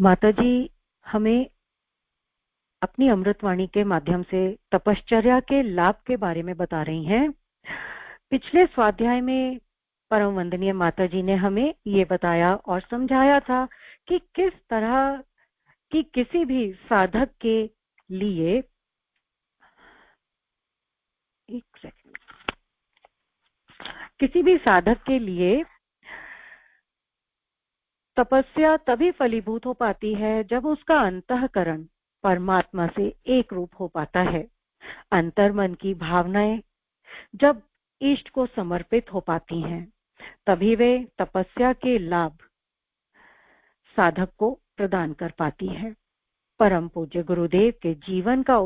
माताजी हमें अपनी अमृतवाणी के माध्यम से तपश्चर्या के लाभ के बारे में बता रही हैं। पिछले स्वाध्याय में परम वंदनीय माताजी ने हमें ये बताया और समझाया था कि किस तरह कि किसी भी साधक के लिए, एक सेकंड, किसी भी साधक के लिए तपस्या तभी फलीभूत हो पाती है जब उसका अंतःकरण परमात्मा से एक रूप हो पाता है। अंतर्मन की भावनाएं जब इष्ट को समर्पित हो पाती हैं, तभी वे तपस्या के लाभ साधक को प्रदान कर पाती है। परम पूज्य गुरुदेव के जीवन का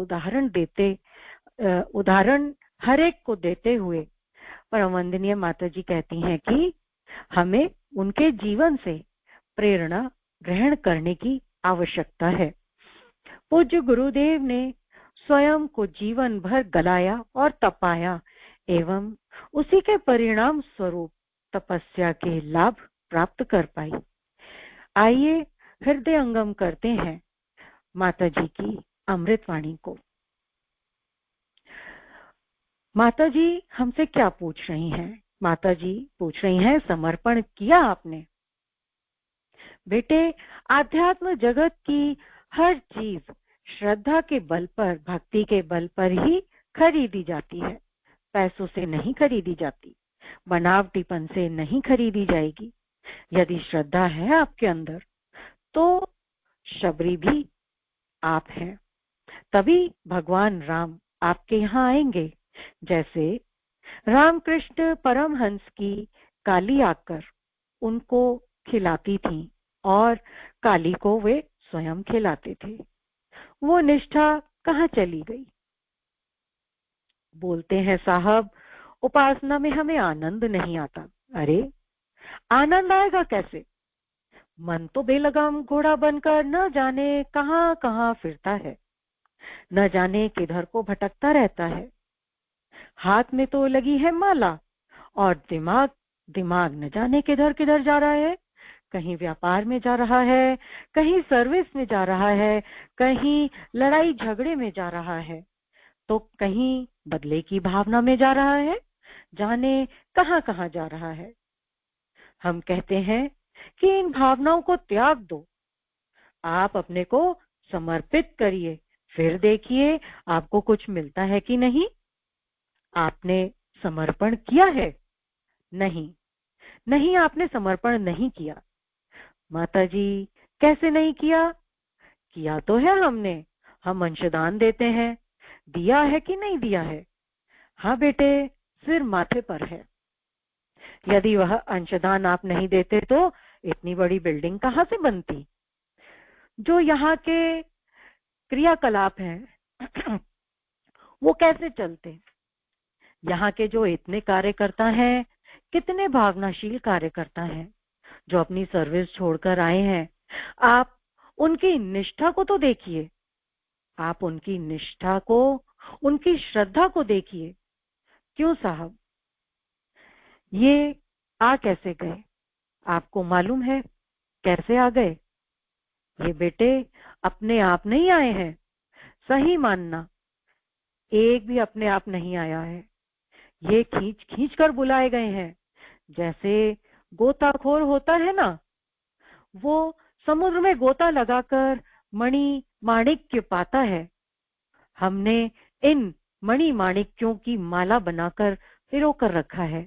उदाहरण हर एक को देते हुए परम वंदनीय माताजी कहती हैं कि हमें उनके जीवन से प्रेरणा ग्रहण करने की आवश्यकता है। पूज्य गुरुदेव ने स्वयं को जीवन भर गलाया और तपाया एवं उसी के परिणाम स्वरूप तपस्या के लाभ प्राप्त कर पाई। आइए हृदयंगम करते हैं माताजी की अमृतवाणी को। माताजी हमसे क्या पूछ रही हैं? माताजी पूछ रही हैं, समर्पण किया आपने? बेटे, आध्यात्म जगत की हर चीज श्रद्धा के बल पर, भक्ति के बल पर ही खरीदी जाती है, पैसों से नहीं खरीदी जाती, बनावटीपन से नहीं खरीदी जाएगी। यदि श्रद्धा है आपके अंदर तो शबरी भी आप हैं। तभी भगवान राम आपके यहाँ आएंगे। जैसे रामकृष्ण परमहंस की काली आकर उनको खिलाती थी और काली को वे स्वयं खिलाते थे। वो निष्ठा कहाँ चली गई? बोलते हैं साहब, उपासना में हमें आनंद नहीं आता। अरे, आनंद आएगा कैसे? मन तो बेलगाम घोड़ा बनकर न जाने कहां कहां फिरता है, न जाने किधर को भटकता रहता है। हाथ में तो लगी है माला और दिमाग दिमाग न जाने किधर किधर जा रहा है। कहीं व्यापार में जा रहा है, कहीं सर्विस में जा रहा है, कहीं लड़ाई झगड़े में जा रहा है, तो कहीं बदले की भावना में जा रहा है। जाने कहां कहां जा रहा है। हम कहते हैं कि इन भावनाओं को त्याग दो, आप अपने को समर्पित करिए, फिर देखिए आपको कुछ मिलता है कि नहीं। आपने समर्पण किया है? नहीं, नहीं, आपने समर्पण नहीं किया। माताजी, कैसे नहीं किया? किया तो है हमने। हम अंशदान देते हैं, दिया है कि नहीं दिया है? हाँ बेटे, सिर माथे पर है। यदि वह अंशदान आप नहीं देते तो इतनी बड़ी बिल्डिंग कहाँ से बनती? जो यहाँ के क्रियाकलाप हैं वो कैसे चलते? यहाँ के जो इतने कार्यकर्ता हैं, कितने भावनाशील कार्यकर्ता हैं जो अपनी सर्विस छोड़कर आए हैं। आप उनकी निष्ठा को तो देखिए, आप उनकी निष्ठा को, उनकी श्रद्धा को देखिए। क्यों साहब, ये आ कैसे गए? आपको मालूम है कैसे आ गए? ये बेटे अपने आप नहीं आए हैं। सही मानना, एक भी अपने आप नहीं आया है। ये खींच खींच कर बुलाए गए हैं। जैसे गोताखोर होता है ना, वो समुद्र में गोता लगाकर मणि माणिक्य पाता है। हमने इन मणि माणिक्यों की माला बनाकर पिरो कर रखा है।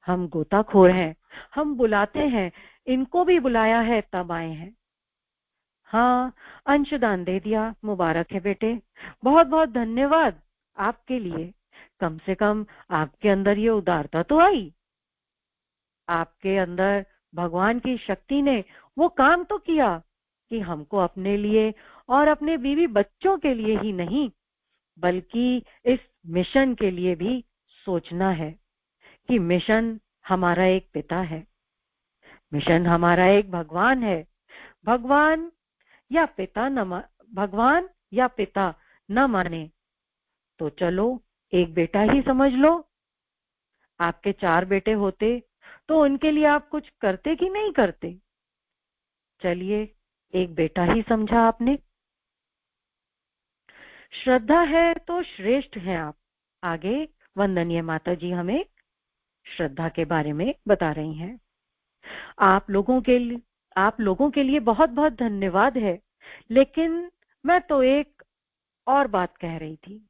हम गोताखोर हैं, हम बुलाते हैं, इनको भी बुलाया है तब आए हैं। हाँ, अंशदान दे दिया, मुबारक है बेटे, बहुत बहुत धन्यवाद आपके लिए। कम से कम आपके अंदर ये उदारता तो आई। आपके अंदर भगवान की शक्ति ने वो काम तो किया कि हमको अपने लिए और अपने बीवी बच्चों के लिए ही नहीं, बल्कि इस मिशन के लिए भी सोचना है कि मिशन हमारा एक पिता है, मिशन हमारा एक भगवान है। भगवान या पिता भगवान या पिता न माने तो चलो एक बेटा ही समझ लो। आपके 4 बेटे होते तो उनके लिए आप कुछ करते कि नहीं करते? चलिए एक बेटा ही समझा आपने। श्रद्धा है तो श्रेष्ठ है आप। आगे वंदनीय माता जी हमें श्रद्धा के बारे में बता रही हैं। आप लोगों के लिए बहुत बहुत धन्यवाद है, लेकिन मैं तो एक और बात कह रही थी।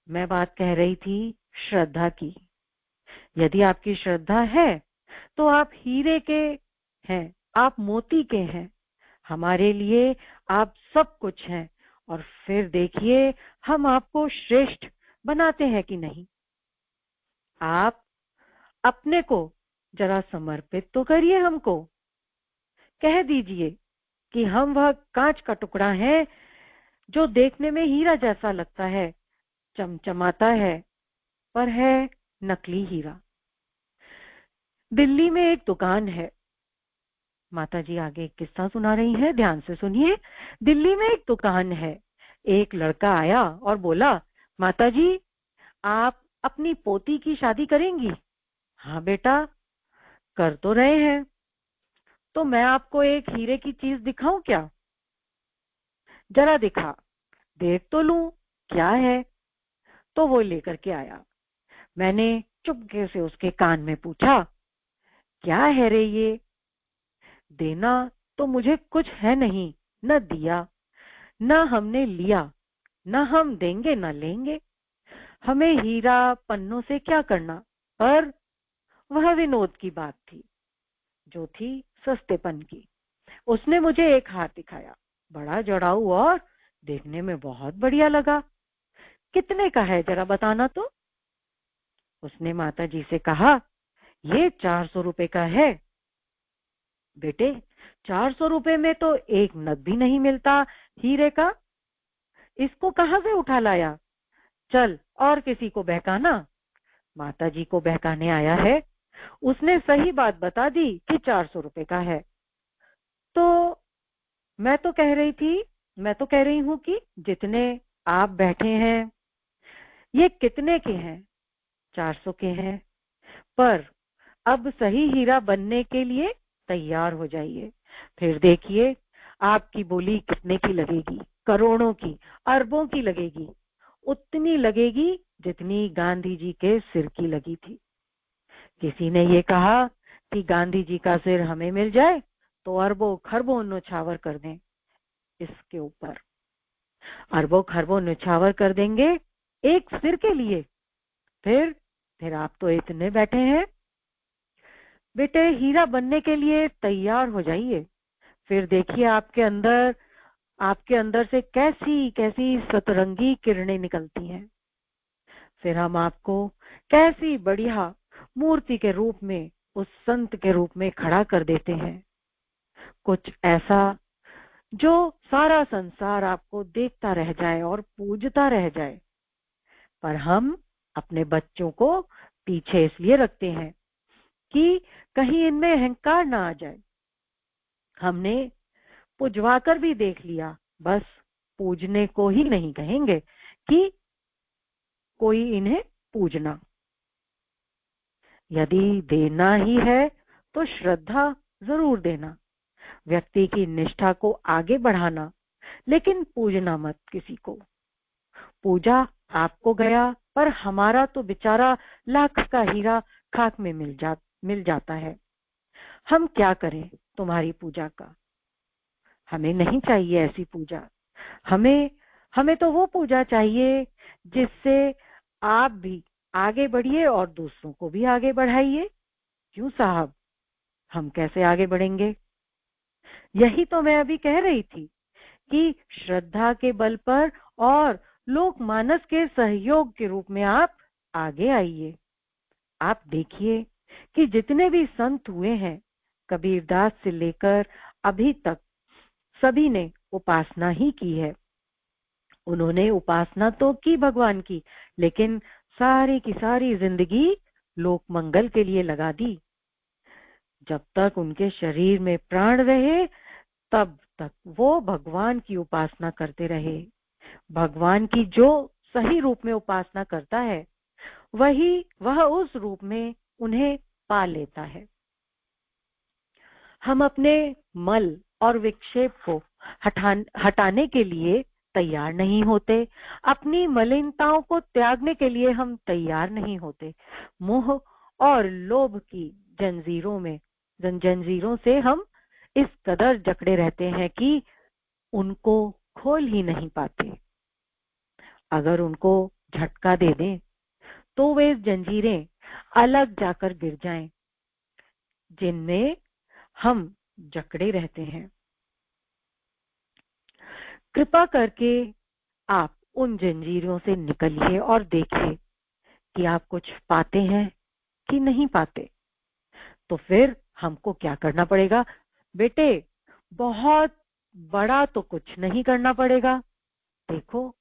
मैं बात कह रही थी श्रद्धा की। यदि आपकी श्रद्धा है तो आप हीरे के हैं, आप मोती के हैं, हमारे लिए आप सब कुछ हैं। और फिर देखिए हम आपको श्रेष्ठ बनाते हैं कि नहीं। आप अपने को जरा समर्पित तो करिए, हमको कह दीजिए कि हम वह कांच का टुकड़ा है जो देखने में हीरा जैसा लगता है, चमचमाता है, पर है नकली हीरा। दिल्ली में एक दुकान है। माता जी आगे एक किस्सा सुना रही हैं, ध्यान से सुनिए। दिल्ली में एक दुकान है। एक लड़का आया और बोला, माता जी आप अपनी पोती की शादी करेंगी? हाँ बेटा, कर तो रहे हैं। तो मैं आपको एक हीरे की चीज दिखाऊं क्या? जरा दिखा, देख तो लूं क्या है। तो वो लेकर के आया। मैंने चुपके से उसके कान में पूछा, क्या है रे ये? देना तो मुझे कुछ है नहीं, न दिया न हमने लिया, न हम देंगे न लेंगे। हमें हीरा पन्नों से क्या करना। पर वह विनोद की बात थी, जो थी सस्तेपन की। उसने मुझे एक हाथ दिखाया, बड़ा जड़ाऊ और देखने में बहुत बढ़िया लगा। कितने का है जरा बताना तो। उसने माता जी से कहा, ये 400 रुपए का है। बेटे, 400 रुपए में तो एक नग भी नहीं मिलता हीरे का। इसको कहां से उठा लाया? चल और किसी को बहकाना। माता जी को बहकाने आया है। उसने सही बात बता दी कि 400 रुपए का है। तो मैं तो कह रही हूं कि जितने आप बैठे हैं ये कितने के हैं? 400 के हैं। पर अब सही हीरा बनने के लिए तैयार हो जाइए। फिर देखिए आपकी बोली कितने की लगेगी। करोड़ों की, अरबों की लगेगी। उतनी लगेगी जितनी गांधी जी के सिर की लगी थी। किसी ने ये कहा कि गांधी जी का सिर हमें मिल जाए तो अरबों खरबों न्योछावर कर दें इसके ऊपर। अरबों खरबों न्योछावर कर देंगे एक सिर के लिए। फिर आप तो इतने बैठे हैं। बेटे, हीरा बनने के लिए तैयार हो जाइए। फिर देखिए आपके अंदर से कैसी कैसी सतरंगी किरणें निकलती हैं। फिर हम आपको कैसी बढ़िया मूर्ति के रूप में, उस संत के रूप में खड़ा कर देते हैं। कुछ ऐसा जो सारा संसार आपको देखता रह जाए और पूजता रह जाए। पर हम अपने बच्चों को पीछे इसलिए रखते हैं कि कहीं इनमें अहंकार ना आ जाए। हमने पुजवा कर भी देख लिया, बस पूजने को ही नहीं कहेंगे कि कोई इन्हें पूजना। यदि देना ही है तो श्रद्धा जरूर देना, व्यक्ति की निष्ठा को आगे बढ़ाना, लेकिन पूजना मत किसी को। पूजा आपको गया, पर हमारा तो बेचारा लाख का हीरा खाक में मिल जाता है। हम क्या करें तुम्हारी पूजा का? हमें नहीं चाहिए ऐसी पूजा। हमें हमें तो वो पूजा चाहिए जिससे आप भी आगे बढ़िए और दूसरों को भी आगे बढ़ाइए। क्यों साहब, हम कैसे आगे बढ़ेंगे? यही तो मैं अभी कह रही थी कि श्रद्धा के बल पर और लोकमानस के सहयोग के रूप में आप आगे आइए। आप देखिए कि जितने भी संत हुए हैं, कबीरदास से लेकर अभी तक, सभी ने उपासना ही की है। उन्होंने उपासना तो की भगवान की, लेकिन सारी की सारी जिंदगी लोक मंगल के लिए लगा दी। जब तक उनके शरीर में प्राण रहे तब तक वो भगवान की उपासना करते रहे। भगवान की जो सही रूप में उपासना करता है वह उस रूप में उन्हें पा लेता है। हम अपने मल और विक्षेप को हटाने के लिए तैयार नहीं होते। अपनी मलिनताओं को त्यागने के लिए हम तैयार नहीं होते। मोह और लोभ की जंजीरों से हम इस कदर जकड़े रहते हैं कि उनको खोल ही नहीं पाते। अगर उनको झटका दे दें तो वे जंजीरें अलग जाकर गिर जाएं जिनमें हम जकड़े रहते हैं। कृपा करके आप उन जंजीरों से निकलिए और देखिए कि आप कुछ पाते हैं कि नहीं पाते। तो फिर हमको क्या करना पड़ेगा? बेटे, बहुत बड़ा तो कुछ नहीं करना पड़ेगा। देखो,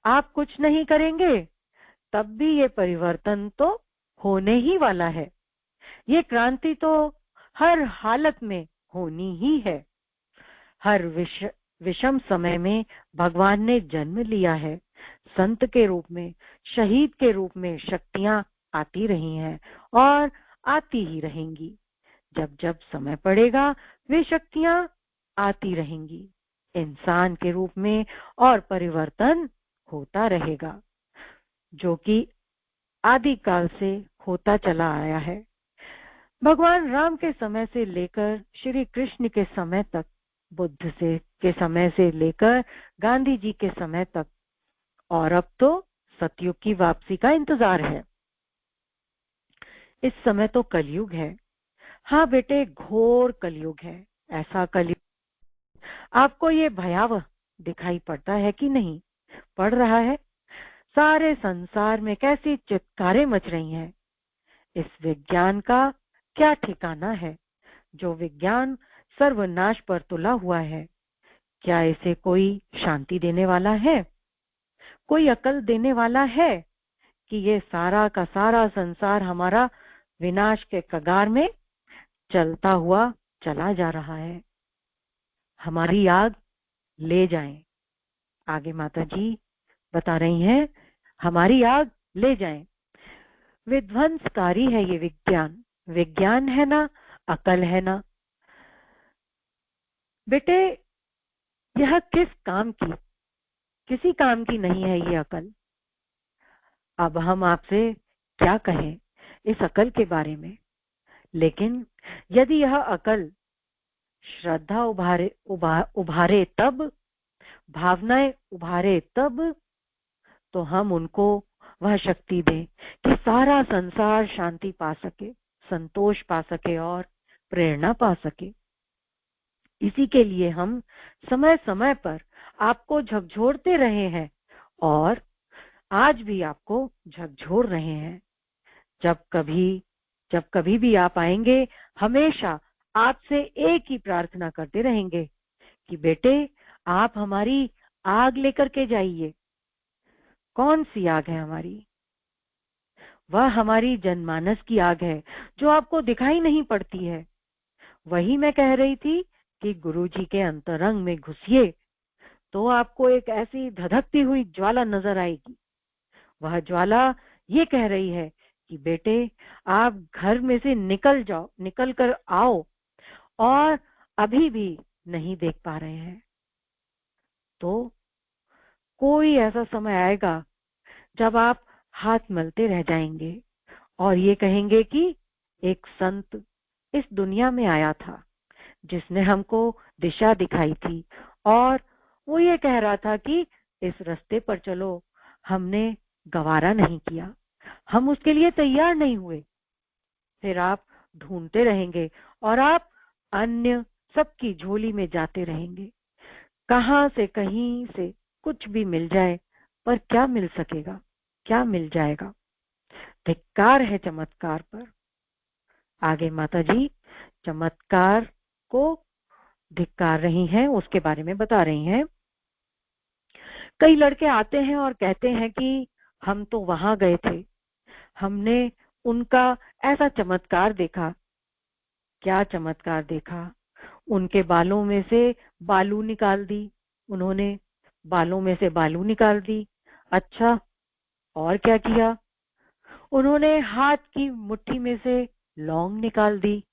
आप कुछ नहीं करेंगे तब भी ये परिवर्तन तो होने ही वाला है। ये क्रांति तो हर हालत में होनी ही है। हर विषम समय में भगवान ने जन्म लिया है। संत के रूप में, शहीद के रूप में शक्तियां आती रही हैं और आती ही रहेंगी। जब जब समय पड़ेगा वे शक्तियां आती रहेंगी इंसान के रूप में, और परिवर्तन होता रहेगा जो कि आदि काल से होता चला आया है। भगवान राम के समय से लेकर श्री कृष्ण के समय तक, बुद्ध से के समय से लेकर गांधी जी के समय तक, और अब तो सतयुग की वापसी का इंतजार है। इस समय तो कलयुग है। हाँ बेटे, घोर कलयुग है। ऐसा कलयुग आपको ये भयावह दिखाई पड़ता है कि नहीं पड़ रहा है? सारे संसार में कैसी चित्कारें मच रही हैं। इस विज्ञान का क्या ठिकाना है जो विज्ञान सर्वनाश पर तुला हुआ है? क्या इसे कोई शांति देने वाला है? कोई अकल देने वाला है कि ये सारा का सारा संसार हमारा विनाश के कगार में चलता हुआ चला जा रहा है? हमारी आग ले जाएं। आगे माता जी बता रही हैं, हमारी आग ले जाएं। विध्वंसकारी है ये विज्ञान। विज्ञान है ना, अकल है ना। बेटे, यह किसी काम की नहीं है ये अकल। अब हम आपसे क्या कहें इस अकल के बारे में। लेकिन यदि यह अकल श्रद्धा उभारे तब, भावनाएं उभारे तब, तो हम उनको वह शक्ति दें कि सारा संसार शांति पा सके, संतोष पा सके और प्रेरणा पा सके। इसी के लिए हम समय समय पर आपको झकझोरते रहे हैं और आज भी आपको झकझोर रहे हैं। जब कभी भी आप आएंगे, हमेशा आपसे एक ही प्रार्थना करते रहेंगे कि बेटे, आप हमारी आग लेकर के जाइए। कौन सी आग है हमारी? वह हमारी जनमानस की आग है जो आपको दिखाई नहीं पड़ती है। वही मैं कह रही थी कि गुरुजी के अंतरंग में घुसिए तो आपको एक ऐसी धधकती हुई ज्वाला नजर आएगी। वह ज्वाला ये कह रही है कि बेटे, आप घर में से निकल कर आओ, और अभी भी नहीं देख पा रहे हैं तो कोई ऐसा समय आएगा जब आप हाथ मलते रह जाएंगे और ये कहेंगे कि एक संत इस दुनिया में आया था जिसने हमको दिशा दिखाई थी, और वो ये कह रहा था कि इस रास्ते पर चलो। हमने गवारा नहीं किया, हम उसके लिए तैयार नहीं हुए। फिर आप ढूंढते रहेंगे और आप अन्य सबकी झोली में जाते रहेंगे। कहां से कहीं से कुछ भी मिल जाए, पर क्या मिल सकेगा, क्या मिल जाएगा? धिक्कार है चमत्कार पर। आगे माता जी चमत्कार को धिक्कार रही हैं, उसके बारे में बता रही हैं। कई लड़के आते हैं और कहते हैं कि हम तो वहां गए थे, हमने उनका ऐसा चमत्कार देखा। क्या चमत्कार देखा? उनके बालों में से बालू निकाल दी। उन्होंने बालों में से बालू निकाल दी। अच्छा, और क्या किया? उन्होंने हाथ की मुट्ठी में से लौंग निकाल दी।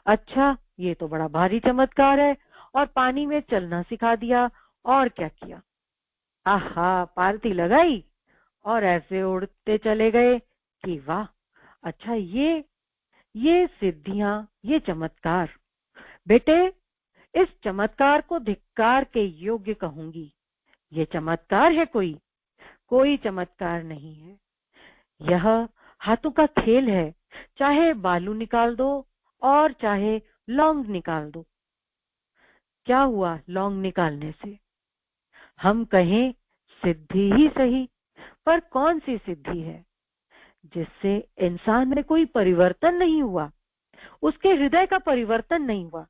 अच्छा, ये तो बड़ा भारी चमत्कार है। और पानी में चलना सिखा दिया और क्या किया। आहा, पालती लगाई और ऐसे उड़ते चले गए कि वाह, अच्छा ये सिद्धियां, ये चमत्कार। बेटे, इस चमत्कार को धिक्कार के योग्य कहूंगी। ये चमत्कार है? कोई चमत्कार नहीं है। यह हाथों का खेल है। चाहे बालू निकाल दो और चाहे लौंग निकाल दो। क्या हुआ लौंग निकालने से? हम कहें सिद्धि ही सही, पर कौन सी सिद्धि है जिससे इंसान में कोई परिवर्तन नहीं हुआ, उसके हृदय का परिवर्तन नहीं हुआ?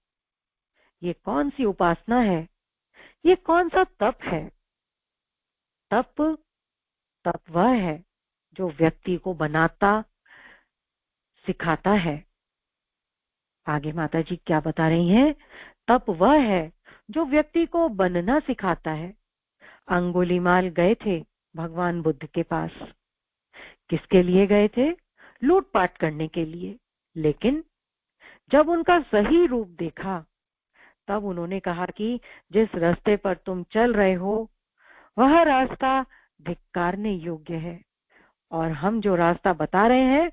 ये कौन सी उपासना है? ये कौन सा तप है? तप तप वह है जो व्यक्ति को बनाता, सिखाता है। आगे माता जी क्या बता रही हैं? तप वह है जो व्यक्ति को बनना सिखाता है। अंगुलीमाल गए थे भगवान बुद्ध के पास। किसके लिए गए थे? लूटपाट करने के लिए। लेकिन जब उनका सही रूप देखा, तब उन्होंने कहा कि जिस रास्ते पर तुम चल रहे हो वह रास्ता धिक्कारने योग्य है, और हम जो रास्ता बता रहे हैं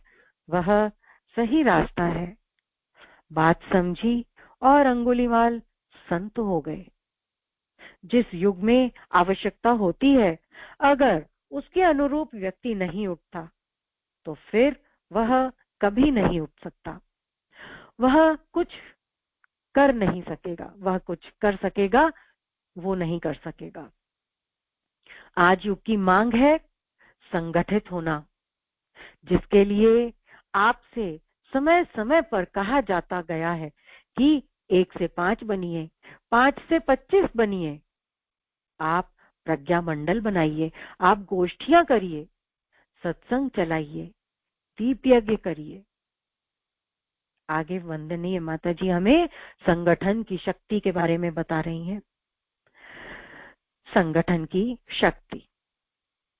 वह सही रास्ता है। बात समझी और अंगुलीमाल संत हो गए। जिस युग में आवश्यकता होती है, अगर उसके अनुरूप व्यक्ति नहीं उठता तो फिर वह कभी नहीं उठ सकता। वह कुछ कर नहीं सकेगा, वह कुछ कर सकेगा वो नहीं कर सकेगा। आज युग की मांग है संगठित होना, जिसके लिए आपसे समय समय पर कहा जाता गया है कि 1 से 5 बनिए, 5 से 25 बनिए। आप प्रज्ञा मंडल बनाइए, आप गोष्ठियां करिए, सत्संग चलाइए, दीप यज्ञ करिए। आगे वंदनीय माता जी हमें संगठन की शक्ति के बारे में बता रही हैं। संगठन की शक्ति,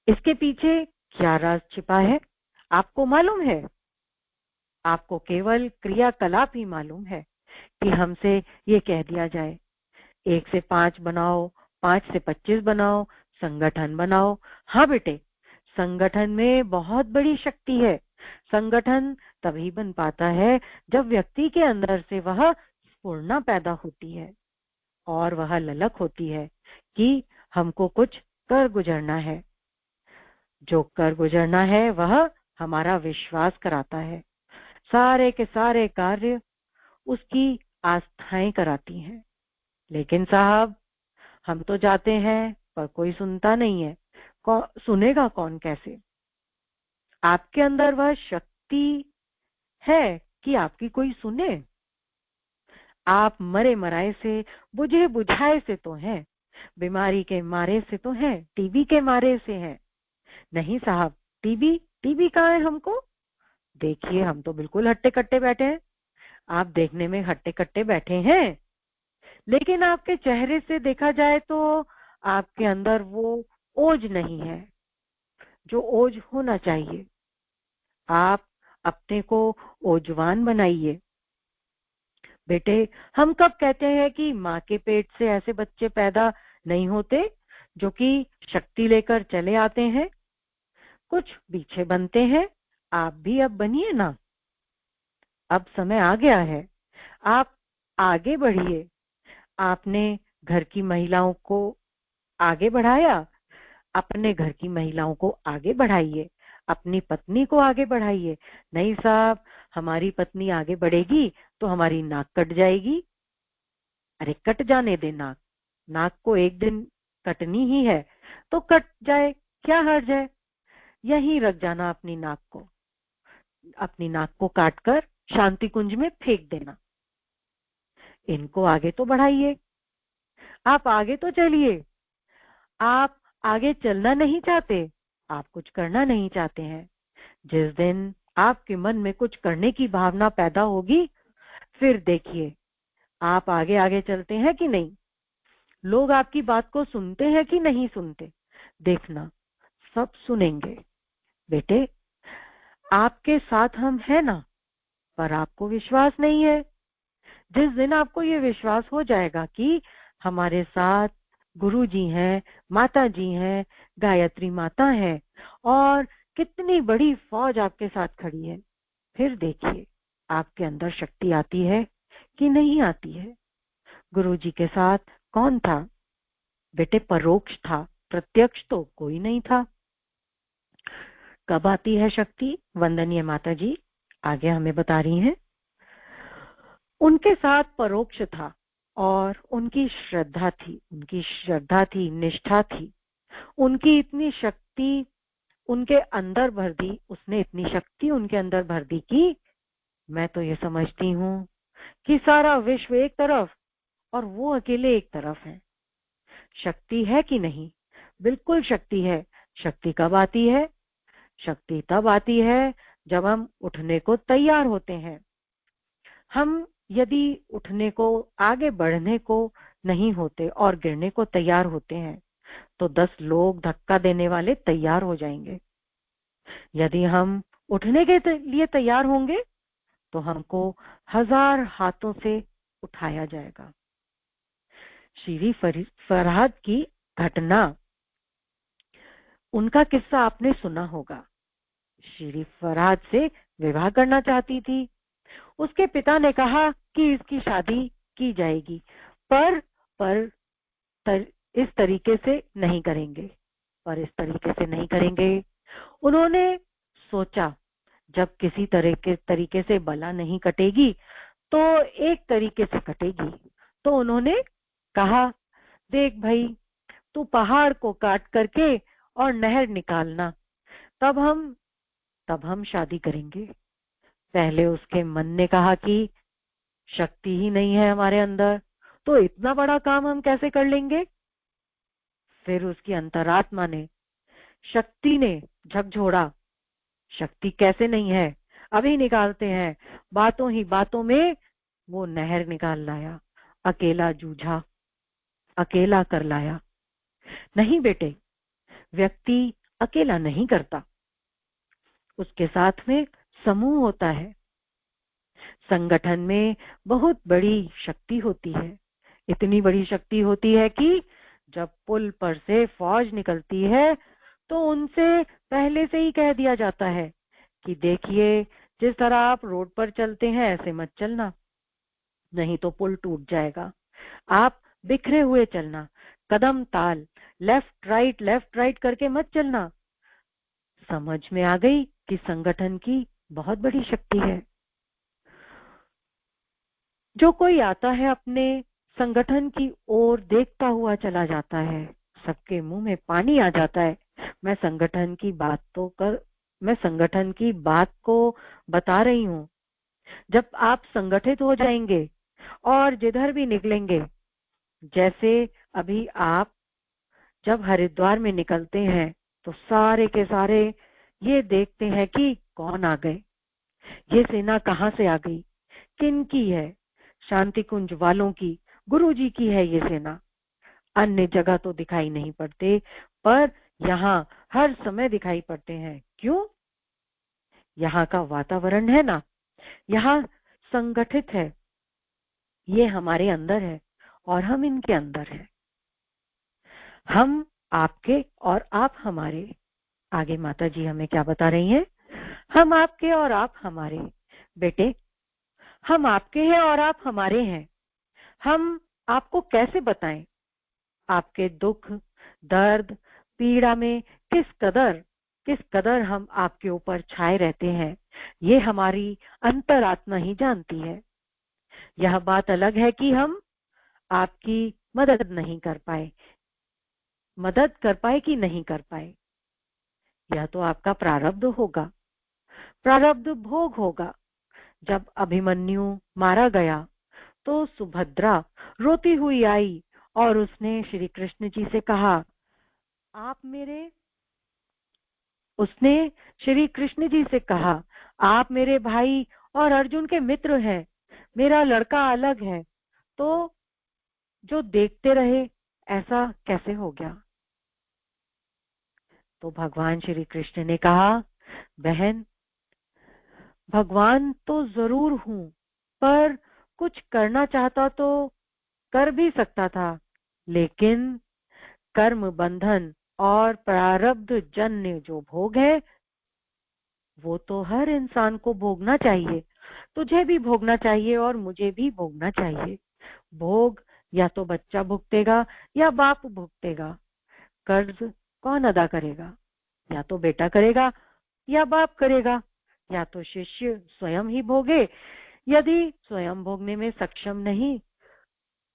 इसके पीछे क्या राज छिपा है आपको मालूम है? आपको केवल क्रियाकलाप ही मालूम है कि हमसे ये कह दिया जाए 1 से 5 बनाओ, 5 से 25 बनाओ, संगठन बनाओ। हाँ बेटे, संगठन में बहुत बड़ी शक्ति है। संगठन तभी बन पाता है जब व्यक्ति के अंदर से वह स्फूर्णा पैदा होती है और वह ललक होती है कि हमको कुछ कर गुजरना है। जो कर गुजरना है वह हमारा विश्वास कराता है। सारे के सारे कार्य उसकी आस्थाएं कराती हैं। लेकिन साहब, हम तो जाते हैं पर कोई सुनता नहीं है। सुनेगा कौन कैसे? आपके अंदर वह शक्ति है कि आपकी कोई सुने? आप मरे मराए से, बुझे बुझाए से तो हैं, बीमारी के मारे से तो हैं, टीबी के मारे से हैं। नहीं साहब, टीबी टीबी कहाँ है हमको? देखिए, हम तो बिल्कुल हट्टे कट्टे बैठे हैं। आप देखने में हट्टे कट्टे बैठे हैं, लेकिन आपके चेहरे से देखा जाए तो आपके अंदर वो ओज नहीं है जो ओज होना चाहिए। आप अपने को ओजवान बनाइए। बेटे, हम कब कहते हैं कि माँ के पेट से ऐसे बच्चे पैदा नहीं होते जो कि शक्ति लेकर चले आते हैं? कुछ पीछे बनते हैं। आप भी अब बनिए ना। अब समय आ गया है, आप आगे बढ़िए। आपने घर की महिलाओं को आगे बढ़ाया, अपने घर की महिलाओं को आगे बढ़ाइए, अपनी पत्नी को आगे बढ़ाइए। नहीं साहब, हमारी पत्नी आगे बढ़ेगी तो हमारी नाक कट जाएगी। अरे कट जाने दे नाक, नाक को एक दिन कटनी ही है तो कट जाए, क्या हर्ज है? यहीं रख जाना अपनी नाक को, अपनी नाक को काटकर शांति कुंज में फेंक देना। इनको आगे तो बढ़ाइए, आप आगे तो चलिए। आप आगे चलना नहीं चाहते, आप कुछ करना नहीं चाहते हैं। जिस दिन आपके मन में कुछ करने की भावना पैदा होगी, फिर देखिए आप आगे आगे चलते हैं कि नहीं। लोग आपकी बात को सुनते हैं कि नहीं सुनते, देखना सब सुनेंगे। बेटे, आपके साथ हम हैं ना, पर आपको विश्वास नहीं है। जिस दिन आपको ये विश्वास हो जाएगा कि हमारे साथ गुरु जी हैं, माता जी हैं, गायत्री माता है और कितनी बड़ी फौज आपके साथ खड़ी है, फिर देखिए आपके अंदर शक्ति आती है कि नहीं आती है। गुरु जी के साथ कौन था बेटे? परोक्ष था, प्रत्यक्ष तो कोई नहीं था। कब आती है शक्ति? वंदनीय माता जी आगे हमें बता रही हैं। उनके साथ परोक्ष था और उनकी श्रद्धा थी, उनकी श्रद्धा थी, निष्ठा थी। उनकी इतनी शक्ति उनके अंदर भर दी, उसने इतनी शक्ति उनके अंदर भर दी कि मैं तो ये समझती हूँ कि सारा विश्व एक तरफ और वो अकेले एक तरफ है। शक्ति है कि नहीं? बिल्कुल शक्ति है। शक्ति कब आती है? शक्ति तब आती है जब हम उठने को तैयार होते हैं। हम यदि उठने को, आगे बढ़ने को नहीं होते और गिरने को तैयार होते हैं तो 10 लोग धक्का देने वाले तैयार हो जाएंगे। यदि हम उठने के लिए तैयार होंगे तो हमको 1000 हाथों से उठाया जाएगा। श्री फरहाद की घटना, उनका किस्सा आपने सुना होगा। श्री फरहाद से विवाह करना चाहती थी। उसके पिता ने कहा कि इसकी शादी की जाएगी, पर पर इस तरीके से नहीं करेंगे, पर इस तरीके से नहीं करेंगे। उन्होंने सोचा जब किसी तरीके से बला नहीं कटेगी तो एक तरीके से कटेगी। तो उन्होंने कहा, देख भाई, तू पहाड़ को काट करके और नहर निकालना, तब हम शादी करेंगे। पहले उसके मन ने कहा कि शक्ति ही नहीं है हमारे अंदर, तो इतना बड़ा काम हम कैसे कर लेंगे। फिर उसकी अंतरात्मा ने, शक्ति ने झकझोरा, शक्ति कैसे नहीं है, अभी निकालते हैं। बातों ही बातों में वो नहर निकाल लाया, अकेला जूझा, अकेला कर लाया। नहीं बेटे, व्यक्ति अकेला नहीं करता, उसके साथ में समूह होता है। संगठन में बहुत बड़ी शक्ति होती है। इतनी बड़ी शक्ति होती है कि जब पुल पर से फौज निकलती है तो उनसे पहले से ही कह दिया जाता है कि देखिए, जिस तरह आप रोड पर चलते हैं ऐसे मत चलना, नहीं तो पुल टूट जाएगा। आप बिखरे हुए चलना, कदम ताल, लेफ्ट राइट करके मत चलना। समझ में आ गई कि संगठन की बहुत बड़ी शक्ति है। जो कोई आता है अपने संगठन की ओर देखता हुआ चला जाता है, सबके मुंह में पानी आ जाता है। मैं संगठन की बात को बता रही हूँ। जब आप संगठित हो जाएंगे और जिधर भी निकलेंगे, जैसे अभी आप जब हरिद्वार में निकलते हैं तो सारे के सारे ये देखते हैं कि कौन आ गए, ये सेना कहाँ से आ गई, किन की है। शांति कुंज वालों की, गुरु जी की है ये सेना। अन्य जगह तो दिखाई नहीं पड़ते, पर यहाँ हर समय दिखाई पड़ते हैं। क्यों? यहाँ का वातावरण है ना, यहाँ संगठित है, ये हमारे अंदर है और हम इनके अंदर है। हम आपके और आप हमारे। आगे माता जी हमें क्या बता रही हैं? हम आपके और आप हमारे। बेटे, हम आपके हैं और आप हमारे हैं। हम आपको कैसे बताएं आपके दुख, दर्द, पीड़ा में किस कदर हम आपके ऊपर छाए रहते हैं, ये हमारी अंतरात्मा ही जानती है। यह बात अलग है कि हम आपकी मदद नहीं कर पाए, मदद कर पाए कि नहीं कर पाए, यह तो आपका प्रारब्ध होगा, प्रारब्ध भोग होगा। जब अभिमन्यु मारा गया तो सुभद्रा रोती हुई आई और उसने श्री कृष्ण जी से कहा, आप मेरे उसने श्री कृष्ण जी से कहा, आप मेरे भाई और अर्जुन के मित्र हैं, मेरा लड़का अलग है, तो जो देखते रहे ऐसा कैसे हो गया। तो भगवान श्री कृष्ण ने कहा, बहन, भगवान तो जरूर हूं, पर कुछ करना चाहता तो कर भी सकता था, लेकिन कर्म बंधन और प्रारब्ध जन्य जो भोग है वो तो हर इंसान को भोगना चाहिए। तुझे भी भोगना चाहिए और मुझे भी भोगना चाहिए। भोग या तो बच्चा भुगतेगा या बाप भुगतेगा। कर्ज कौन अदा करेगा? या तो बेटा करेगा या बाप करेगा, या तो शिष्य स्वयं ही भोगे यदि स्वयं भोगने में सक्षम नहीं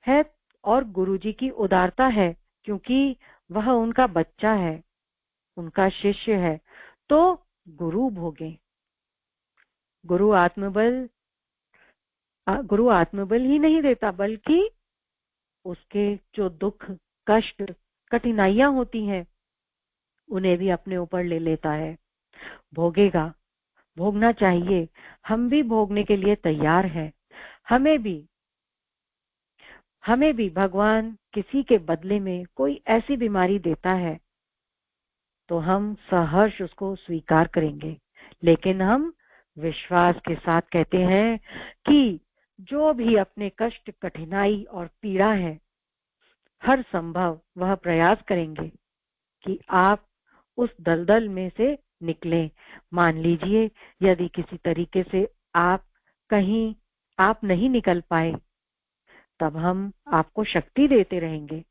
है और गुरुजी की उदारता है क्योंकि वह उनका बच्चा है, उनका शिष्य है, तो गुरु भोगे। गुरु आत्मबल ही नहीं देता, बल्कि उसके जो दुख, कष्ट, कठिनाइयां होती हैं उन्हें भी अपने ऊपर ले लेता है। भोगेगा, भोगना चाहिए। हम भी भोगने के लिए तैयार हैं। हमें भी हमें भी भगवान किसी के बदले में कोई ऐसी बीमारी देता है तो हम सहर्ष उसको स्वीकार करेंगे, लेकिन हम विश्वास के साथ कहते हैं कि जो भी अपने कष्ट, कठिनाई और पीड़ा है, हर संभव वह प्रयास करेंगे कि आप उस दलदल में से निकलें। मान लीजिए यदि किसी तरीके से कहीं आप नहीं निकल पाए, तब हम आपको शक्ति देते रहेंगे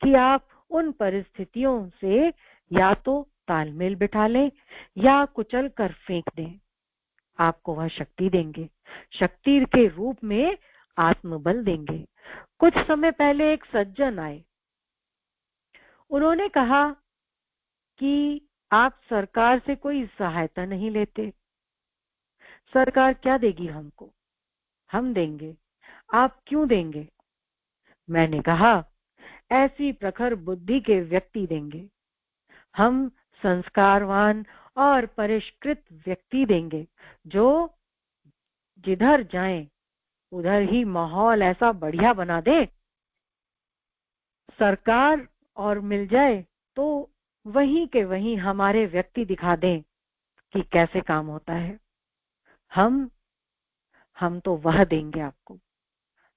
कि आप उन परिस्थितियों से या तो तालमेल बिठा लें या कुचल कर फेंक दें। आपको वह शक्ति देंगे, शक्ति के रूप में आत्मबल देंगे। कुछ समय पहले एक सज्जन आए। उन्होंने कहा कि आप सरकार से कोई सहायता नहीं लेते। सरकार क्या देगी हमको? हम देंगे। आप क्यों देंगे? मैंने कहा, ऐसी प्रखर बुद्धि के व्यक्ति देंगे। हम संस्कारवान और परिष्कृत व्यक्ति देंगे जो जिधर जाएं उधर ही माहौल ऐसा बढ़िया बना दे। सरकार और मिल जाए तो वहीं के वहीं हमारे व्यक्ति दिखा दें कि कैसे काम होता है। हम हम तो वह देंगे आपको।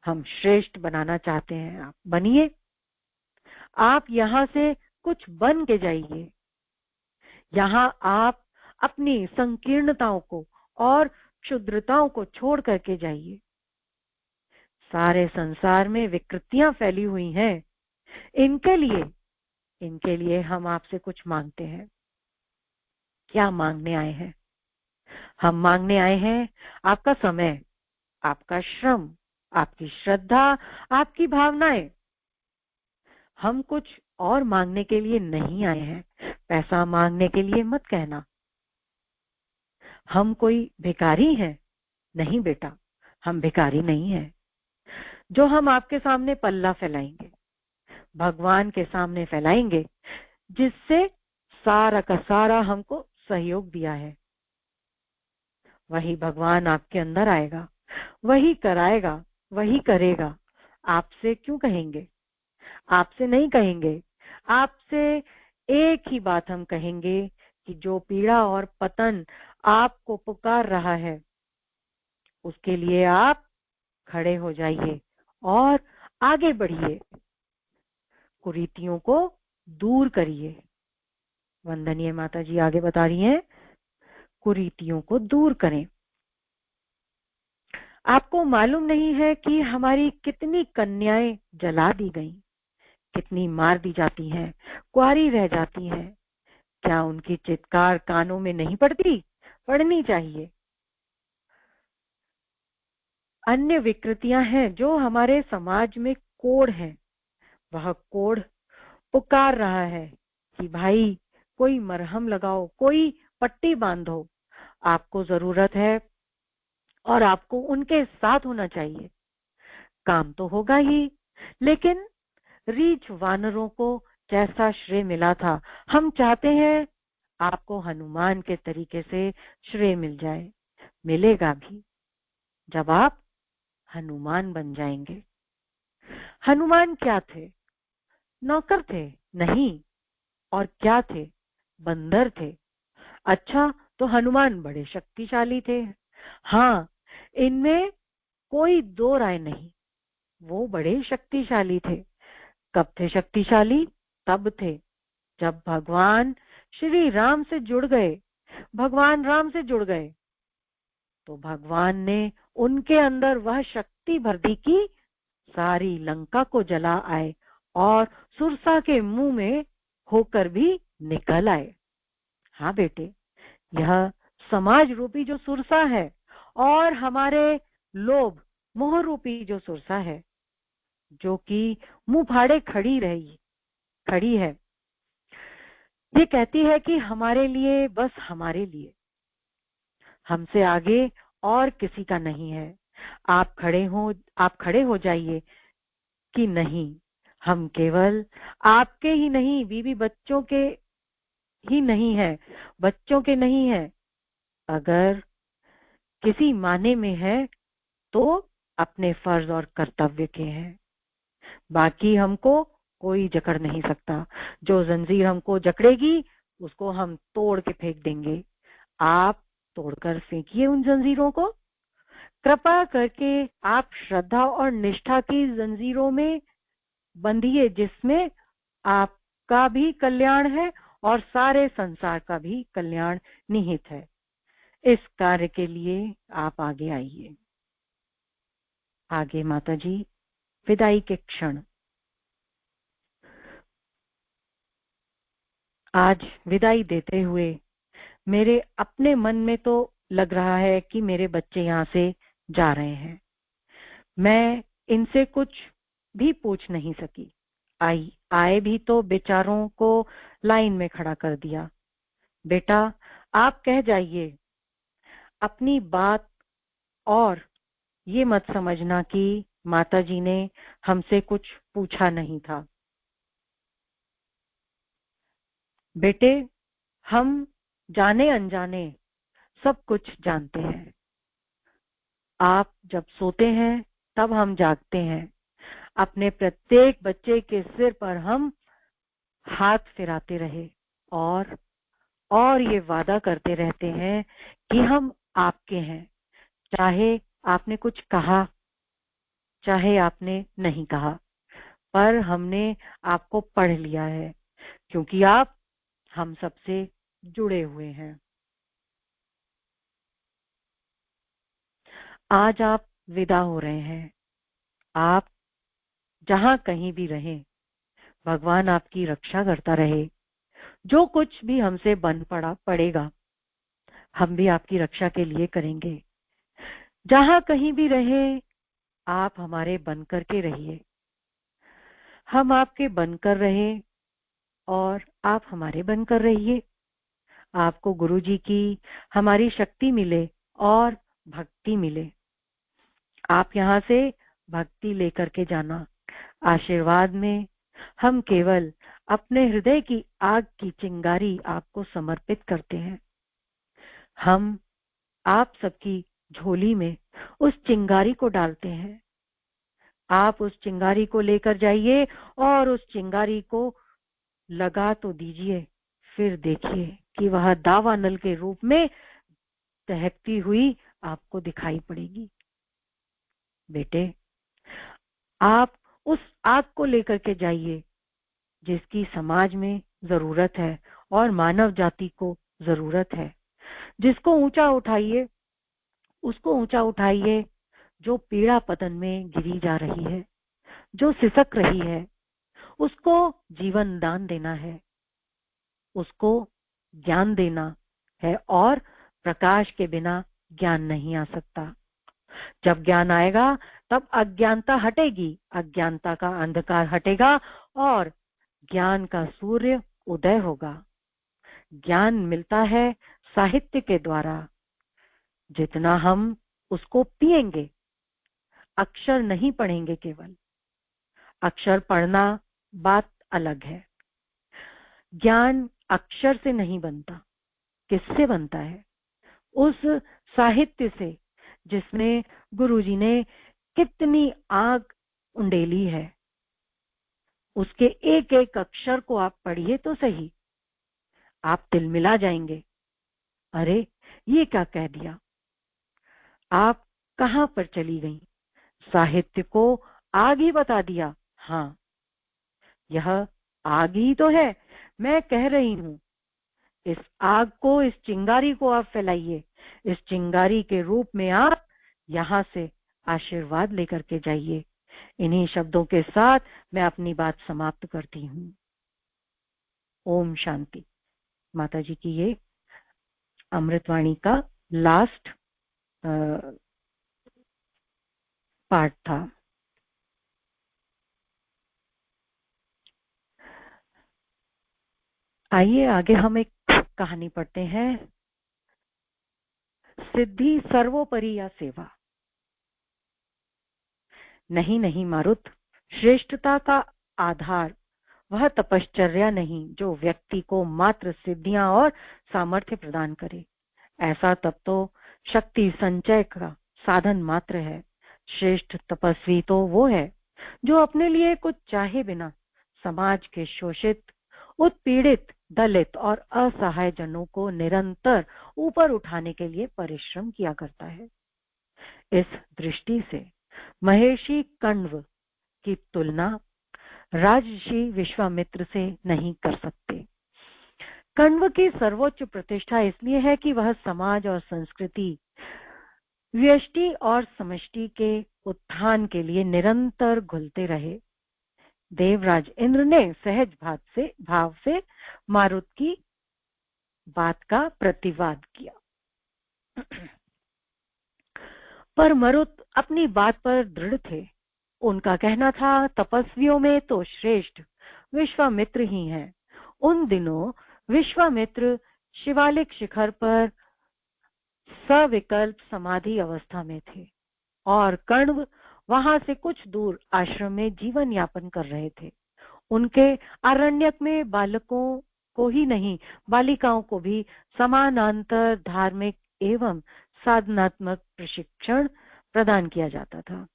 हम श्रेष्ठ बनाना चाहते हैं, आप बनिए। आप यहाँ से कुछ बन के जाइए। यहाँ आप अपनी संकीर्णताओं को और क्षुद्रताओं को छोड़ करके जाइए। सारे संसार में विकृतियां फैली हुई हैं। इनके लिए हम आपसे कुछ मांगते हैं। क्या मांगने आए हैं? हम मांगने आए हैं आपका समय, आपका श्रम, आपकी श्रद्धा, आपकी भावनाएं। हम कुछ और मांगने के लिए नहीं आए हैं। पैसा मांगने के लिए मत कहना। हम कोई भिखारी हैं? नहीं बेटा, हम भिखारी नहीं हैं। जो हम आपके सामने पल्ला फैलाएंगे, भगवान के सामने फैलाएंगे, जिससे सारा का सारा हमको सहयोग दिया है, वही भगवान आपके अंदर आएगा, वही कराएगा, वही करेगा। आपसे क्यों कहेंगे? आपसे नहीं कहेंगे। आपसे एक ही बात हम कहेंगे कि जो पीड़ा और पतन आपको पुकार रहा है उसके लिए आप खड़े हो जाइए और आगे बढ़िए। कुरीतियों को दूर करिए। वंदनीय माता जी आगे बता रही हैं, कुरीतियों को दूर करें। आपको मालूम नहीं है कि हमारी कितनी कन्याएं जला दी गईं, कितनी मार दी जाती हैं, कुंवारी रह जाती हैं। क्या उनकी चित्कार कानों में नहीं पड़ती? पड़नी चाहिए। अन्य विकृतियां हैं जो हमारे समाज में कोढ़ है। वह कोढ़ पुकार रहा है कि भाई कोई मरहम लगाओ, कोई पट्टी बांधो। आपको जरूरत है और आपको उनके साथ होना चाहिए। काम तो होगा ही, लेकिन रीछ वानरों को जैसा श्रेय मिला था, हम चाहते हैं आपको हनुमान के तरीके से श्रेय मिल जाए। मिलेगा भी जब आप हनुमान बन जाएंगे। हनुमान क्या थे? नौकर थे? नहीं। और क्या थे? बंदर थे। अच्छा, तो हनुमान बड़े शक्तिशाली थे। हाँ, इनमें कोई दो राय नहीं, वो बड़े शक्तिशाली थे। कब थे शक्तिशाली? तब थे जब भगवान श्री राम से जुड़ गए, भगवान राम से जुड़ गए, तो भगवान ने उनके अंदर वह शक्ति भर दी कि सारी लंका को जला आए और सुरसा के मुंह में होकर भी निकल आए। हाँ बेटे, यह समाज रूपी जो सुरसा है और हमारे लोभ मोह रूपी जो सुरसा है, जो कि मुंह फाड़े खड़ी है, ये कहती है कि हमारे लिए, बस हमारे लिए, हमसे आगे और किसी का नहीं है। आप खड़े हो जाइए कि नहीं, हम केवल आपके ही नहीं, बीवी बच्चों के ही नहीं है, बच्चों के नहीं है, अगर किसी माने में है तो अपने फर्ज और कर्तव्य के हैं। बाकी हमको कोई जकड़ नहीं सकता। जो जंजीर हमको जकड़ेगी उसको हम तोड़ के फेंक देंगे। आप तोड़कर फेंकिए उन जंजीरों को। कृपा करके आप श्रद्धा और निष्ठा की जंजीरों में बंधिए, जिसमें आपका भी कल्याण है और सारे संसार का भी कल्याण निहित है। इस कार्य के लिए आप आगे आइए। आगे माता जी, विदाई के क्षण। आज विदाई देते हुए मेरे अपने मन में तो लग रहा है कि मेरे बच्चे यहाँ से जा रहे हैं। मैं इनसे कुछ भी पूछ नहीं सकी। आए भी तो बेचारों को लाइन में खड़ा कर दिया। बेटा, आप कह जाइए अपनी बात, और ये मत समझना कि माताजी ने हमसे कुछ पूछा नहीं था। बेटे, हम जाने अनजाने सब कुछ जानते हैं। आप जब सोते हैं तब हम जागते हैं। अपने प्रत्येक बच्चे के सिर पर हम हाथ फिराते रहे और ये वादा करते रहते हैं कि हम आपके हैं, चाहे आपने कुछ कहा, चाहे आपने नहीं कहा, पर हमने आपको पढ़ लिया है, क्योंकि आप हम सबसे जुड़े हुए हैं। आज आप विदा हो रहे हैं। आप जहां कहीं भी रहें, भगवान आपकी रक्षा करता रहे। जो कुछ भी हमसे बन पड़ेगा, हम भी आपकी रक्षा के लिए करेंगे। जहां कहीं भी रहे, आप हमारे बनकर के रहिए, हम आपके बनकर रहे और आप हमारे बनकर रहिए। आपको गुरु जी की हमारी शक्ति मिले और भक्ति मिले। आप यहाँ से भक्ति लेकर के जाना। आशीर्वाद में हम केवल अपने हृदय की आग की चिंगारी आपको समर्पित करते हैं। हम आप सबकी झोली में उस चिंगारी को डालते हैं। आप उस चिंगारी को लेकर जाइए और उस चिंगारी को लगा तो दीजिए, फिर देखिए कि वह दावानल के रूप में दहकती हुई आपको दिखाई पड़ेगी। बेटे, आप उस आग को लेकर के जाइए जिसकी समाज में जरूरत है और मानव जाति को जरूरत है। जिसको ऊंचा उठाइए, उसको ऊंचा उठाइए, जो पीड़ा पतन में गिरी जा रही है, जो सिसक रही है, उसको जीवन दान देना है, उसको ज्ञान देना है। और प्रकाश के बिना ज्ञान नहीं आ सकता। जब ज्ञान आएगा तब अज्ञानता हटेगी, अज्ञानता का अंधकार हटेगा और ज्ञान का सूर्य उदय होगा। ज्ञान मिलता है साहित्य के द्वारा। जितना हम उसको पिएंगे, अक्षर नहीं पढ़ेंगे, केवल अक्षर पढ़ना बात अलग है। ज्ञान अक्षर से नहीं बनता। किससे बनता है? उस साहित्य से जिसमें गुरुजी ने कितनी आग उंडेली है। उसके एक एक अक्षर को आप पढ़िए तो सही, आप तिलमिला जाएंगे। अरे, ये क्या कह दिया? आप कहां पर चली गई? साहित्य को आग ही बता दिया। हाँ, यह आग ही तो है, मैं कह रही हूं। इस आग को, इस चिंगारी को आप फैलाइए। इस चिंगारी के रूप में आप यहां से आशीर्वाद लेकर के जाइए। इन्हीं शब्दों के साथ मैं अपनी बात समाप्त करती हूँ। ओम शांति। माता जी की ये अमृतवाणी का लास्ट पार्ट था। आइए आगे हम एक कहानी पढ़ते हैं। सिद्धि सर्वोपरि या सेवा। नहीं नहीं मारुत, श्रेष्ठता का आधार वह तपश्चर्या नहीं जो व्यक्ति को मात्र सिद्धियां और सामर्थ्य प्रदान करे। ऐसा तप तो शक्ति संचय का साधन मात्र है। श्रेष्ठ तपस्वी तो वो है जो अपने लिए कुछ चाहे बिना समाज के शोषित, उत्पीड़ित, दलित और असहाय जनों को निरंतर ऊपर उठाने के लिए परिश्रम किया करता है। इस दृष्टि से महर्षि कण्व की तुलना राजर्षि विश्वामित्र से नहीं कर सकते। कण्व की सर्वोच्च प्रतिष्ठा इसलिए है कि वह समाज और संस्कृति, व्यष्टि और समष्टि के उत्थान के लिए निरंतर घुलते रहे। देवराज इंद्र ने सहज भाव से मारुत की बात का प्रतिवाद किया, पर मारुत अपनी बात पर दृढ़ थे। उनका कहना था, तपस्वियों में तो श्रेष्ठ विश्वामित्र ही हैं। उन दिनों विश्वामित्र शिवालिक शिखर पर सविकल्प समाधि अवस्था में थे और कण्व वहां से कुछ दूर आश्रम में जीवन यापन कर रहे थे। उनके आरण्यक में बालकों को ही नहीं, बालिकाओं को भी समानांतर धार्मिक एवं साधनात्मक प्रशिक्षण प्रदान किया जाता था।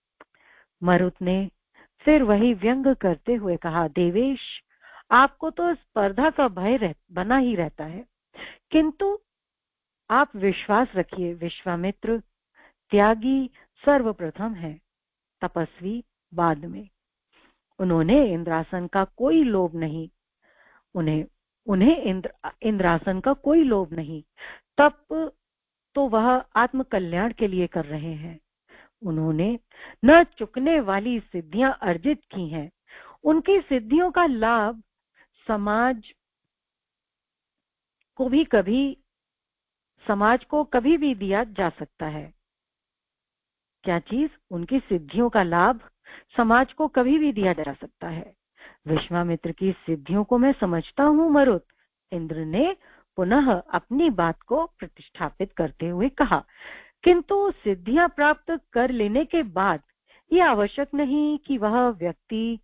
मारुत ने फिर वही व्यंग करते हुए कहा, देवेश, आपको तो स्पर्धा का भय बना ही रहता है, किंतु आप विश्वास रखिए, विश्वामित्र त्यागी सर्वप्रथम है, तपस्वी बाद में। उन्होंने इंद्रासन का कोई लोभ नहीं, उन्हें इंद्रासन का कोई लोभ नहीं। तप तो वह आत्म कल्याण के लिए कर रहे हैं। उन्होंने न चुकने वाली सिद्धियां अर्जित की हैं। उनकी सिद्धियों का लाभ समाज को कभी भी दिया जा सकता है। क्या चीज? उनकी सिद्धियों का लाभ समाज को कभी भी दिया जा सकता है। विश्वामित्र की सिद्धियों को मैं समझता हूं मारुत, इंद्र ने पुनः अपनी बात को प्रतिष्ठापित करते हुए कहा, किंतु सिद्धियां प्राप्त कर लेने के बाद यह आवश्यक नहीं कि वह व्यक्ति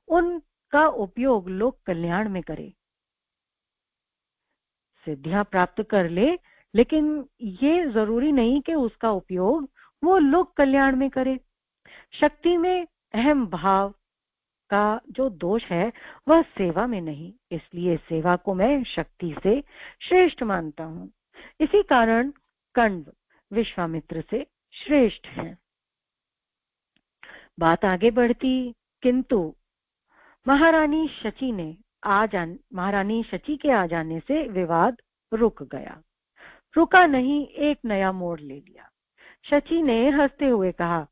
उनका उपयोग लोक कल्याण में करे। सिद्धियां प्राप्त कर ले, लेकिन ये जरूरी नहीं कि उसका उपयोग वो लोक कल्याण में करे। शक्ति में अहम भाव का जो दोष है वह सेवा में नहीं, इसलिए सेवा को मैं शक्ति से श्रेष्ठ मानता हूं। इसी कारण कण्व विश्वामित्र से श्रेष्ठ हैं। बात आगे बढ़ती, किंतु महारानी शची के आ जाने से विवाद रुक गया। रुका नहीं, एक नया मोड़ ले लिया। शची ने हंसते हुए कहा,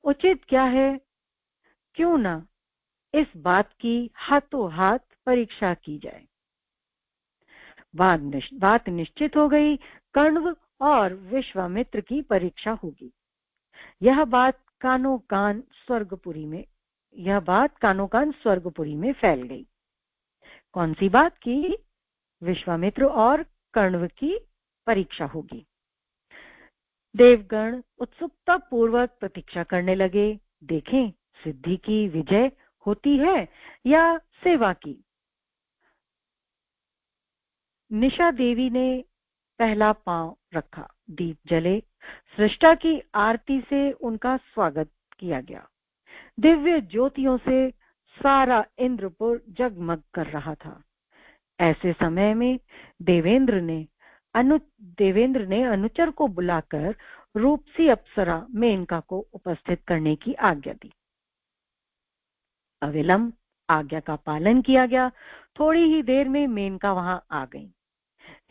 उचित क्या है, क्यों ना इस बात की हाथों हाथ परीक्षा की जाए। बात निश्चित हो गई। कण्व और विश्वामित्र की परीक्षा होगी। यह बात कानो कान स्वर्गपुरी में फैल गई। कौन सी बात की? विश्वामित्र और कण्व की परीक्षा होगी। देवगण उत्सुकता पूर्वक प्रतीक्षा करने लगे, देखें सिद्धि की विजय होती है या सेवा की। निशा देवी ने पहला पांव रखा, दीप जले, सृष्टा की आरती से उनका स्वागत किया गया। दिव्य ज्योतियों से सारा इंद्रपुर जगमग कर रहा था। ऐसे समय में देवेंद्र ने अनुचर को बुलाकर रूपसी अप्सरा मेनका को उपस्थित करने की आज्ञा दी। अविलंब आज्ञा का पालन किया गया। थोड़ी ही देर में मेनका वहां आ गई।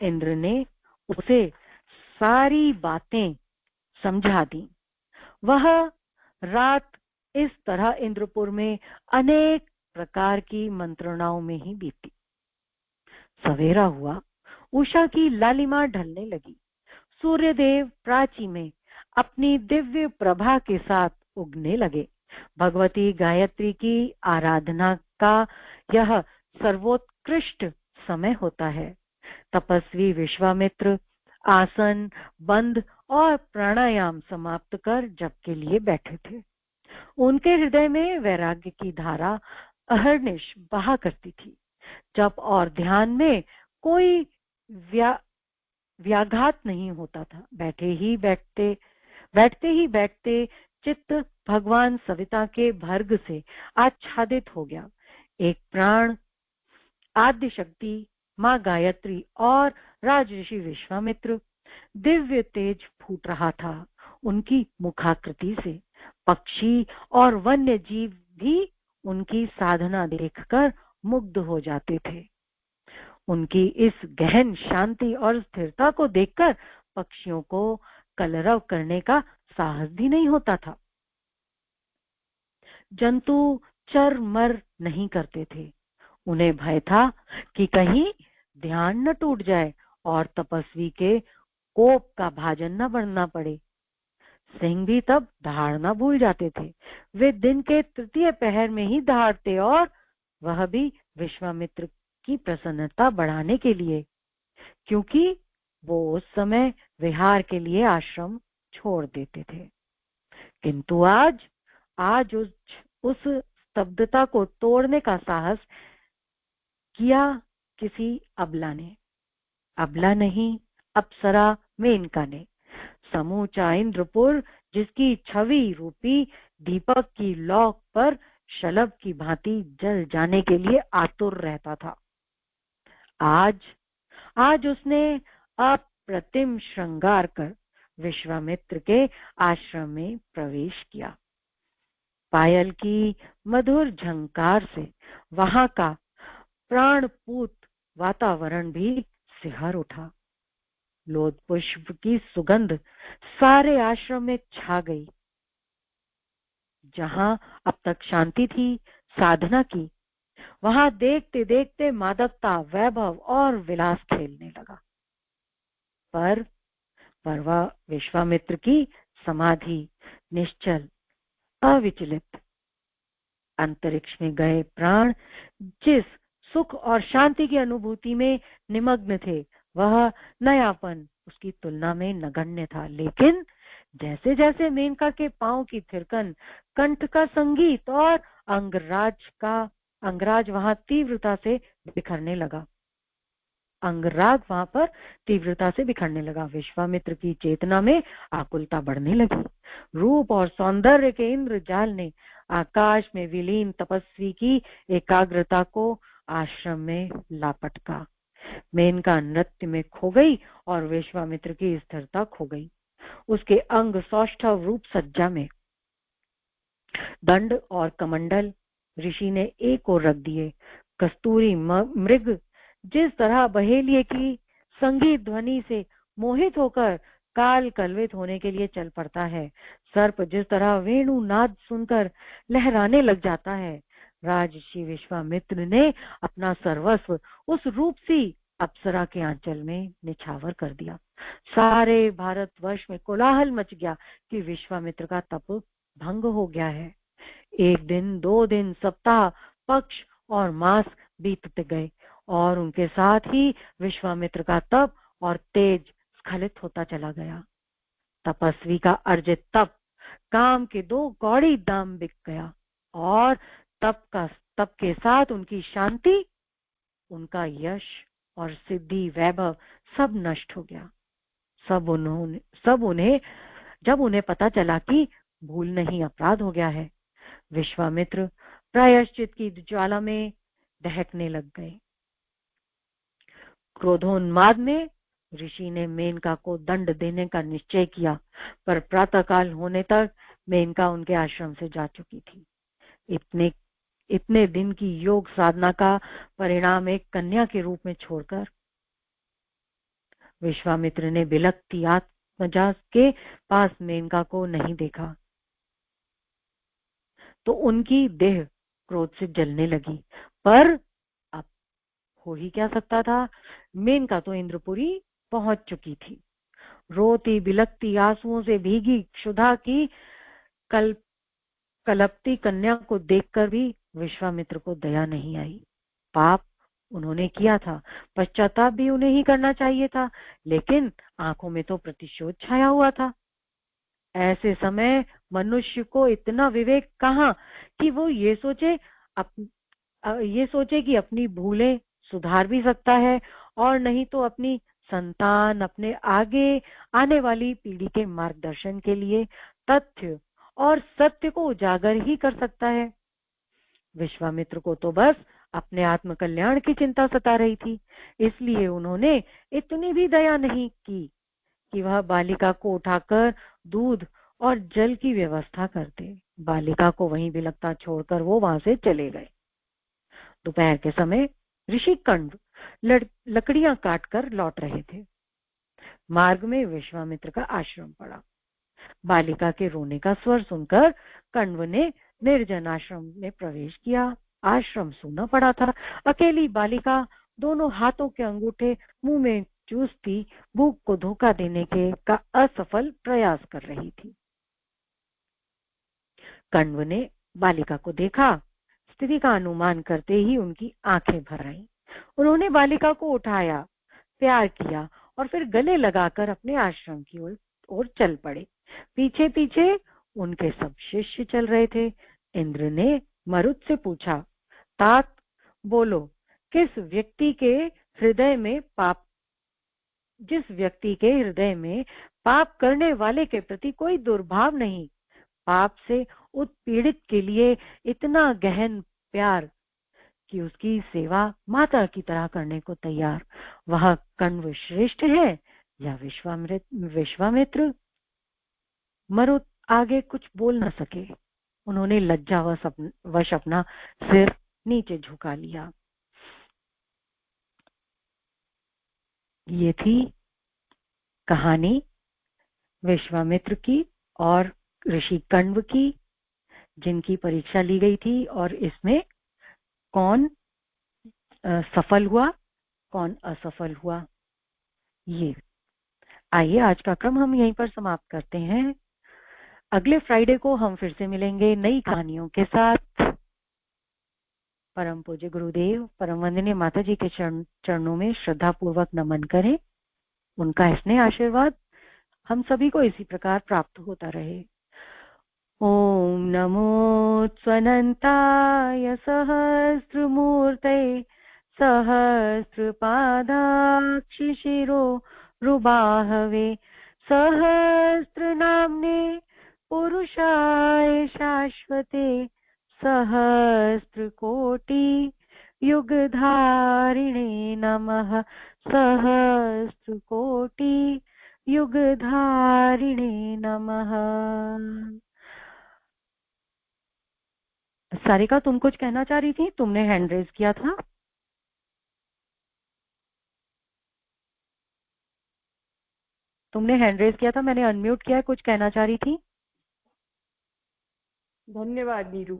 इंद्र ने उसे सारी बातें समझा दी। वह रात इस तरह इंद्रपुर में अनेक प्रकार की मंत्रणाओं में ही बीती। सवेरा हुआ, उषा की लालिमा ढलने लगी। सूर्यदेव प्राची में अपनी दिव्य प्रभा के साथ उगने लगे। भगवती गायत्री की आराधना का यह सर्वोत्कृष्ट समय होता है। तपस्वी विश्वामित्र आसन बंद और प्राणायाम समाप्त कर जप के लिए बैठे थे। उनके हृदय में वैराग्य की धारा अहर्निश बहा करती थी। जप और ध्यान में कोई व्याघात नहीं होता था। बैठते ही बैठते चित्त भगवान सविता के भर्ग से आच्छादित हो गया। एक प्राण आद्य शक्ति माँ गायत्री और राजऋषि विश्वामित्र दिव्य तेज फूट रहा था। उनकी मुखाकृति से पक्षी और वन्य जीव भी उनकी साधना देखकर मुग्ध हो जाते थे। उनकी इस गहन शांति और स्थिरता को देखकर पक्षियों को कलरव करने का साहस भी नहीं होता था। जंतु चर मर नहीं करते थे। उन्हें भय था कि कहीं ध्यान न टूट जाए और तपस्वी के कोप का भाजन न बनना पड़े। सिंह भी तब दहाड़ना भूल जाते थे। वे दिन के तृतीय पहर में ही दहाड़ते और वह भी विश्वामित्र की प्रसन्नता बढ़ाने के लिए, क्योंकि वो उस समय विहार के लिए आश्रम छोड़ देते थे। किंतु आज उस स्तब्धता को तोड़ने का साहस किया किसी अबला नहीं, अप्सरा मेनका ने। समूचा इंद्रपुर जिसकी छवि रूपी दीपक की लौ पर शलभ की भांति जल जाने के लिए आतुर रहता था। आज उसने अप्रतिम श्रृंगार कर विश्वामित्र के आश्रम में प्रवेश किया। पायल की मधुर झंकार से वहां का प्राणपूत वातावरण भी सिहर उठा। लोध पुष्प की सुगंध सारे आश्रम में छा गई। जहां अब तक शांति थी, साधना की, वहां देखते देखते मादकता, वैभव और विलास खेलने लगा। पर वह विश्वामित्र की समाधि निश्चल, अविचलित। अंतरिक्ष में गए प्राण जिस सुख और शांति की अनुभूति में निमग्न थे, वह नयापन उसकी तुलना में नगण्य था। लेकिन जैसे जैसे मेनका के पांव की थिरकन, कंठ का संगीत और अंगराग वहां तीव्रता से बिखरने लगा, विश्वामित्र की चेतना में आकुलता बढ़ने लगी। रूप और सौंदर्य के इंद्रजाल ने आकाश में विलीन तपस्वी की एकाग्रता को आश्रम में लापटका। मेनका नृत्य में खो गई और विश्वामित्र की स्थिरता खो गई। उसके अंग सौष्ठव रूप सज्जा में दंड और कमंडल ऋषि ने एक ओर रख दिए। कस्तूरी मृग जिस तरह बहेलिये की संगीत ध्वनि से मोहित होकर काल कलवित होने के लिए चल पड़ता है, सर्प जिस तरह वेणु नाद सुनकर लहराने लग जाता है, राजर्षि विश्वामित्र ने अपना सर्वस्व उस रूपसी अप्सरा के आंचल में निछावर कर दिया। सारे भारतवर्ष में कोलाहल मच गया कि विश्वामित्र का तप भंग हो गया है। एक दिन, 2 दिन, सप्ताह, पक्ष और मास बीतते गए और उनके साथ ही विश्वामित्र का तप और तेज स्खलित होता चला गया। तपस्वी का अर्जित तप काम के 2 कौड़ी दाम बिक गया और तप के साथ उनकी शांति, उनका यश और सिद्धि वैभव सब नष्ट हो गया। जब उन्हें पता चला कि भूल नहीं अपराध हो गया है, विश्वामित्र प्रायश्चित की ज्वाला में दहकने लग गए। क्रोधोन्माद में ऋषि ने मेनका को दंड देने का निश्चय किया, पर प्रातःकाल होने तक मेनका उनके आश्रम से जा चुकी थी। इतने इतने दिन की योग साधना का परिणाम एक कन्या के रूप में छोड़कर विश्वामित्र ने बिलखती आत्मजा के पास मेनका को नहीं देखा तो उनकी देह क्रोध से जलने लगी। पर अब हो ही क्या सकता था, मेनका तो इंद्रपुरी पहुंच चुकी थी। रोती बिलखती आंसुओं से भीगी क्षुधा की कल कलपती कन्या को देखकर भी विश्वामित्र को दया नहीं आई। पाप उन्होंने किया था, पश्चाताप भी उन्हें ही करना चाहिए था, लेकिन आंखों में तो प्रतिशोध छाया हुआ था। ऐसे समय मनुष्य को इतना विवेक कहाँ कि वो ये सोचे कि अपनी भूलें सुधार भी सकता है, और नहीं तो अपनी संतान, अपने आगे आने वाली पीढ़ी के मार्गदर्शन के लिए तथ्य और सत्य को उजागर ही कर सकता है। विश्वामित्र को तो बस अपने आत्म कल्याण की चिंता सता रही थी, इसलिए उन्होंने इतनी भी दया नहीं की कि वह बालिका को उठाकर दूध और जल की व्यवस्था करते। बालिका को वहीं बिलखता छोड़कर वो वहां से चले गए। दोपहर के समय ऋषि कंड लकड़ियां काटकर लौट रहे थे। मार्ग में विश्वामित्र का आश्रम पड़ा। बालिका के रोने का स्वर सुनकर कण्व ने निर्जन आश्रम में प्रवेश किया। आश्रम सूना पड़ा था। अकेली बालिका दोनों हाथों के अंगूठे मुंह में चूसती भूख को धोखा देने के का असफल प्रयास कर रही थी। कण्व ने बालिका को देखा। स्थिति का अनुमान करते ही उनकी आंखें भर आईं। उन्होंने बालिका को उठाया, प्यार किया और फिर गले लगाकर अपने आश्रम की ओर चल पड़े। पीछे पीछे उनके सब शिष्य चल रहे थे। इंद्र ने मरुत से पूछा, तात बोलो, किस व्यक्ति के हृदय में पाप जिस व्यक्ति के हृदय में पाप करने वाले के प्रति कोई दुर्भाव नहीं, पाप से उत्पीड़ित के लिए इतना गहन प्यार कि उसकी सेवा माता की तरह करने को तैयार, वह कण्व श्रेष्ठ है या विश्वामित्र? मरुत आगे कुछ बोल न सके। उन्होंने लज्जावश अपना सिर नीचे झुका लिया। ये थी कहानी विश्वामित्र की और ऋषि कण्व की, जिनकी परीक्षा ली गई थी, और इसमें कौन सफल हुआ, कौन असफल हुआ। ये आइए आज का क्रम हम यहीं पर समाप्त करते हैं। अगले फ्राइडे को हम फिर से मिलेंगे नई कहानियों के साथ। परम पूज्य गुरुदेव परम वंदनीय माता जी के चरणों में श्रद्धा पूर्वक नमन करें। उनका स्नेह आशीर्वाद हम सभी को इसी प्रकार प्राप्त होता रहे। ओम नमो स्वनंताय सहस्रमूर्ते सहस्रपादाक्षिशिरो रुबाहवे सहस्रनाम्ने पुरुषाय शाश्वते सहस्रकोटि युगधारिणे नमः। सहस्रकोटि युगधारिणे नमः। सारिका, तुम कुछ कहना चाह रही थी? तुमने हैंड रेज किया था। मैंने अनम्यूट किया। कुछ कहना चाह रही थी? धन्यवाद नीरू।